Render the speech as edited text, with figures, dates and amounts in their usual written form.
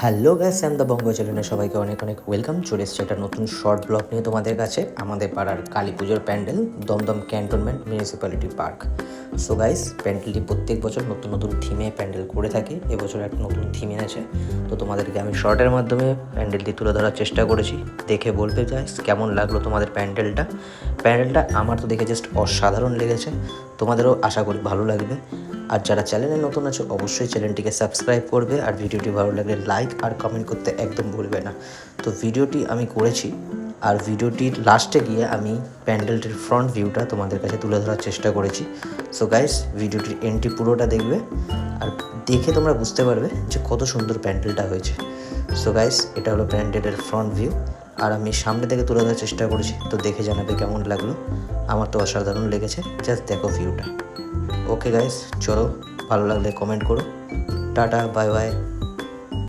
Hello guys, I am the Banga চ্যানেলে সবাইকে অনেক অনেক ওয়েলকাম। চলে এসেছে একটা নতুন শর্ট ব্লগ নিয়ে তোমাদের কাছে। আমাদের পাড়ার কালী পুজোর pandal, Dum Dum cantonment municipality park. So guys, প্যান্ডেলটি প্রত্যেক বছর নতুন নতুন থিমে প্যান্ডেল করে থাকে। এবছর একটা নতুন থিমে আছে, তো তোমাদেরকে আমি শর্টের মাধ্যমে প্যান্ডেলটি তুলে ধরার চেষ্টা করেছি। দেখে বলবে গাইস কেমন লাগলো তোমাদের প্যান্ডেলটা আমার তো দেখে জাস্ট অসাধারণ লেগেছে। তোমাদেরও আশা করি ভালো লাগবে। আর যারা চ্যানেলে নতুন আছে অবশ্যই চ্যানেলটিকে সাবস্ক্রাইব করবে, আর ভিডিওটি ভালো লাগলে লাইক আর কমেন্ট করতে একদম ভুলবে না। তো ভিডিওটি আমি করেছি, আর ভিডিওটির লাস্টে গিয়ে আমি প্যান্ডেলটির ফ্রন্ট ভিউটা তোমাদের কাছে তুলে ধরার চেষ্টা করেছি। সো গাইস, ভিডিওটির এন্ডটি পুরোটা দেখবে, আর দেখে তোমরা বুঝতে পারবে যে কত সুন্দর প্যান্ডেলটা হয়েছে। সো গাইস, এটা হলো প্যান্ডেলের ফ্রন্ট ভিউ, আর আমি সামনে থেকে তুলে ধরার চেষ্টা করেছি। তো দেখে জানাবে কেমন লাগলো। আমার তো অসাধারণ লেগেছে, জাস্ট দেখো ভিউটা। ওকে গাইস, চলো, ভালো লাগলে কমেন্ট করো। Tata, bye bye.